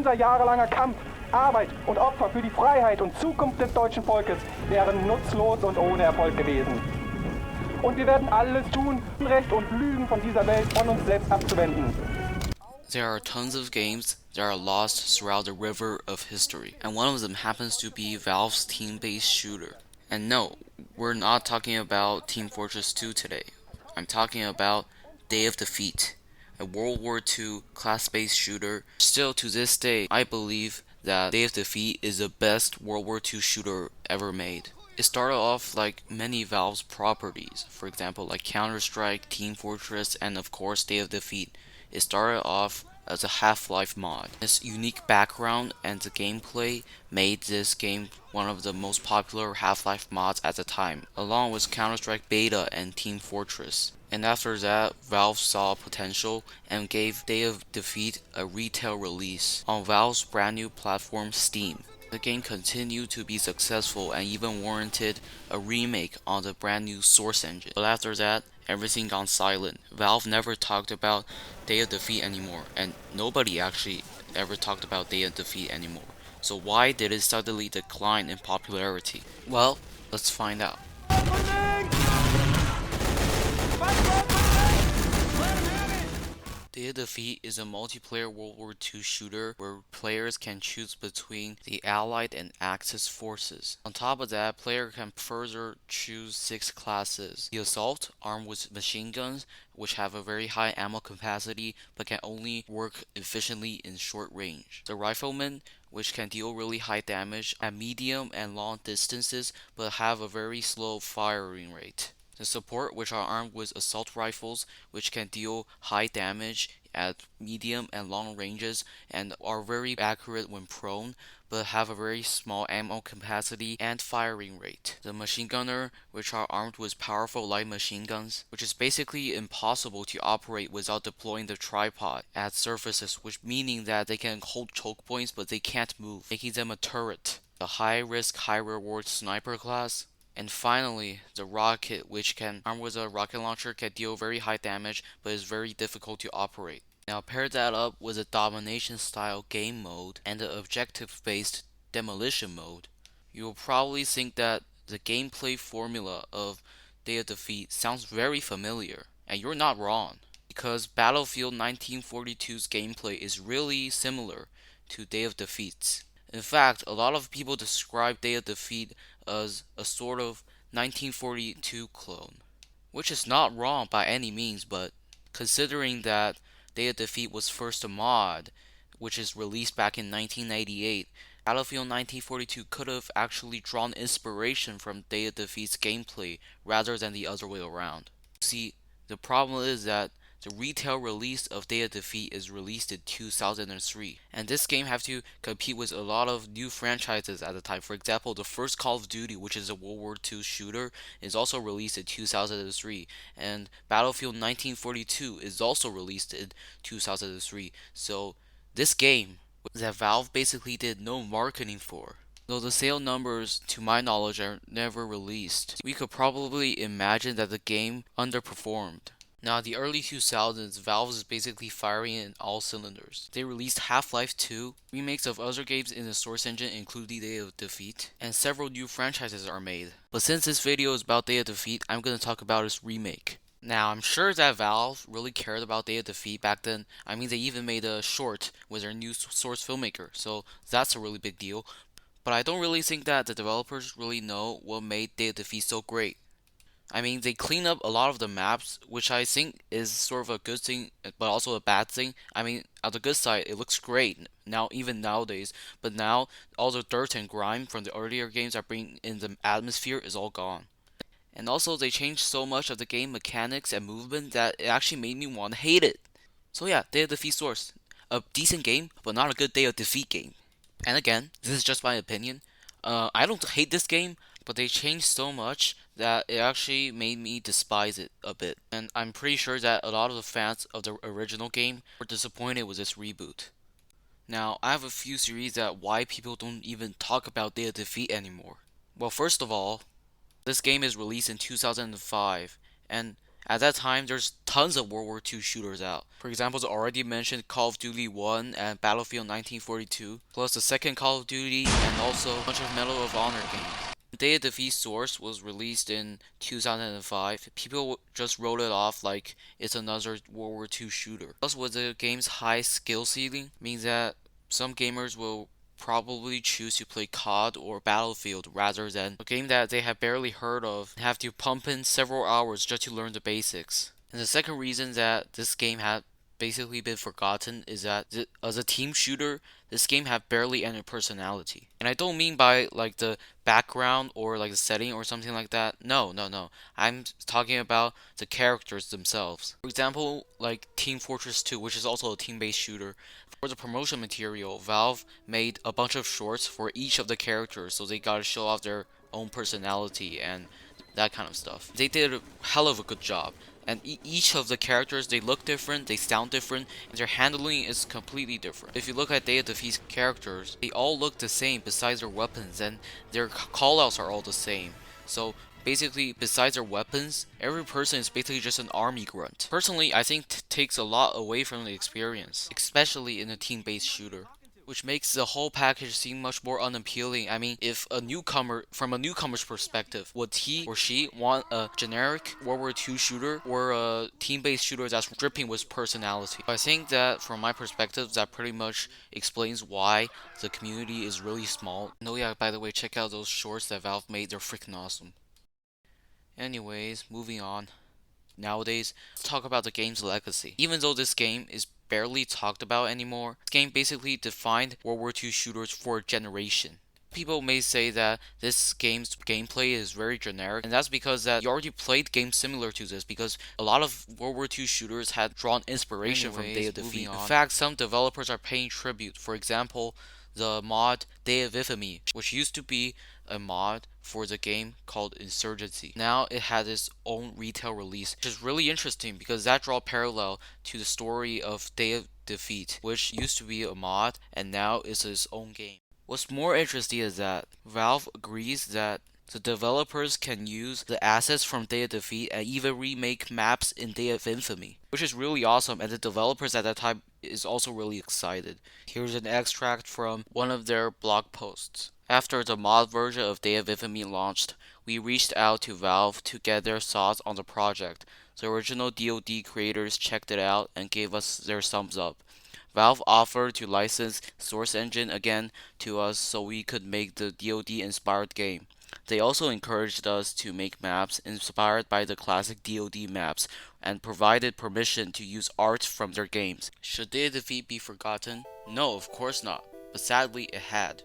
Unser jahrelanger Kampf, Arbeit und Opfer für die Freiheit und Zukunft des deutschen Volkes wären nutzlos und ohne Erfolg gewesen. Und wir werden alles tun, Unrecht und Lügen von dieser Welt von uns selbst abzuwenden. There are tons of games that are lost throughout the river of history, and one of them happens to be Valve's team-based shooter. And no, we're not talking about Team Fortress 2 today. I'm talking about Day of Defeat, a World War II class-based shooter. Still to this day, I believe that Day of Defeat is the best World War II shooter ever made. It started off like many Valve's properties, for example like Counter-Strike, Team Fortress, and of course Day of Defeat. It started off as a Half-Life mod. Its unique background and the gameplay made this game one of the most popular Half-Life mods at the time, along with Counter-Strike Beta and Team Fortress. And after that, Valve saw potential and gave Day of Defeat a retail release on Valve's brand new platform Steam. The game continued to be successful and even warranted a remake on the brand new Source engine. But after that, everything gone silent. Valve never talked about Day of Defeat anymore, and nobody actually ever talked about Day of Defeat anymore. So why did it suddenly decline in popularity? Well, let's find out. Day of Defeat is a multiplayer World War II shooter where players can choose between the Allied and Axis forces. On top of that, player can further choose 6 classes. The Assault, armed with machine guns, which have a very high ammo capacity but can only work efficiently in short range. The Rifleman, which can deal really high damage at medium and long distances but have a very slow firing rate. The Support, which are armed with assault rifles, which can deal high damage at medium and long ranges and are very accurate when prone, but have a very small ammo capacity and firing rate. The Machine Gunner, which are armed with powerful light machine guns, which is basically impossible to operate without deploying the tripod at surfaces, which meaning that they can hold choke points but they can't move, making them a turret. The High Risk, High Reward Sniper class. And finally, the Rocket, which can, armed with a rocket launcher, can deal very high damage, but is very difficult to operate. Now pair that up with a domination style game mode and the objective based demolition mode, you will probably think that the gameplay formula of Day of Defeat sounds very familiar, and you're not wrong, because Battlefield 1942's gameplay is really similar to Day of Defeat's. In fact, a lot of people describe Day of Defeat as a sort of 1942 clone, which is not wrong by any means, but considering that Day of Defeat was first a mod, which is released back in 1998, Battlefield 1942 could have actually drawn inspiration from Day of Defeat's gameplay rather than the other way around. See, the problem is that the retail release of Day of Defeat is released in 2003, and this game have to compete with a lot of new franchises at the time. For example, the first Call of Duty, which is a World War II shooter, is also released in 2003, and Battlefield 1942 is also released in 2003. So this game that Valve basically did no marketing for. Though the sale numbers, to my knowledge, are never released, we could probably imagine that the game underperformed. Now, the early 2000s, Valve is basically firing in all cylinders. They released Half-Life 2, remakes of other games in the Source engine including Day of Defeat, and several new franchises are made. But since this video is about Day of Defeat, I'm going to talk about its remake. Now, I'm sure that Valve really cared about Day of Defeat back then. I mean, they even made a short with their new Source filmmaker, so that's a really big deal. But I don't really think that the developers really know what made Day of Defeat so great. I mean, they clean up a lot of the maps, which I think is sort of a good thing, but also a bad thing. I mean, on the good side, it looks great now, even nowadays. But now, all the dirt and grime from the earlier games that bring in the atmosphere is all gone. And also, they changed so much of the game mechanics and movement that it actually made me want to hate it. So yeah, Day of Defeat Source. A decent game, but not a good Day of Defeat game. And again, this is just my opinion. I don't hate this game, but they changed so much that it actually made me despise it a bit. And I'm pretty sure that a lot of the fans of the original game were disappointed with this reboot. Now, I have a few theories that why people don't even talk about Day of Defeat anymore. Well, first of all, this game is released in 2005, and At that time, there's tons of World War II shooters out. For example, the already mentioned Call of Duty 1 and Battlefield 1942, plus the second Call of Duty and also a bunch of Medal of Honor games. Day of Defeat Source was released in 2005. People just wrote it off like it's another World War II shooter. Plus, with the game's high skill ceiling, means that some gamers will probably choose to play COD or Battlefield rather than a game that they have barely heard of and have to pump in several hours just to learn the basics. And the second reason that this game had basically been forgotten is that as a team shooter, this game had barely any personality. And I don't mean by like the background or like the setting or something like that. No, no, no. I'm talking about the characters themselves. For example, like Team Fortress 2, which is also a team-based shooter. For the promotion material, Valve made a bunch of shorts for each of the characters, so they gotta show off their own personality and that kind of stuff. They did a hell of a good job. And each of the characters, they look different, they sound different, and their handling is completely different. If you look at Day of Defeat's characters, they all look the same besides their weapons, and their callouts are all the same. So basically, besides their weapons, every person is basically just an army grunt. Personally, I think takes a lot away from the experience, especially in a team-based shooter, which makes the whole package seem much more unappealing. I mean, if a newcomer, from a newcomer's perspective, would he or she want a generic World War II shooter or a team-based shooter that's dripping with personality? I think that from my perspective, that pretty much explains why the community is really small. No, yeah, by the way, check out those shorts that Valve made, they're freaking awesome. Anyways, moving on. Nowadays, let's talk about the game's legacy. Even though this game is barely talked about anymore, this game basically defined World War II shooters for a generation. People may say that this game's gameplay is very generic, and that's because that you already played games similar to this, because a lot of World War II shooters had drawn inspiration from Day of Defeat. In fact, some developers are paying tribute. For example, the mod Day of Infamy, which used to be a mod for the game called Insurgency. Now it has its own retail release, which is really interesting because that draws parallel to the story of Day of Defeat, which used to be a mod and now is its own game. What's more interesting is that Valve agrees that the developers can use the assets from Day of Defeat and even remake maps in Day of Infamy, which is really awesome, and the developers at that time is also really excited. Here's an extract from one of their blog posts. After the mod version of Day of Infamy launched, we reached out to Valve to get their thoughts on the project. The original DoD creators checked it out and gave us their thumbs up. Valve offered to license Source Engine again to us so we could make the DoD-inspired game. They also encouraged us to make maps inspired by the classic DoD maps and provided permission to use art from their games. Should Day of Defeat be forgotten? No, of course not, but sadly it had.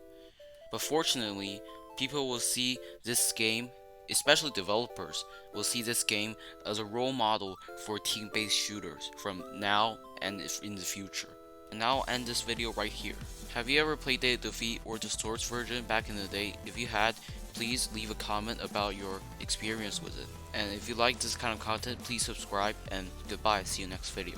But fortunately, people will see this game, especially developers, will see this game as a role model for team-based shooters from now and in the future. And now I'll end this video right here. Have you ever played Day of Defeat or the Source version back in the day? If you had, please leave a comment about your experience with it. And if you like this kind of content, please subscribe, and goodbye. See you next video.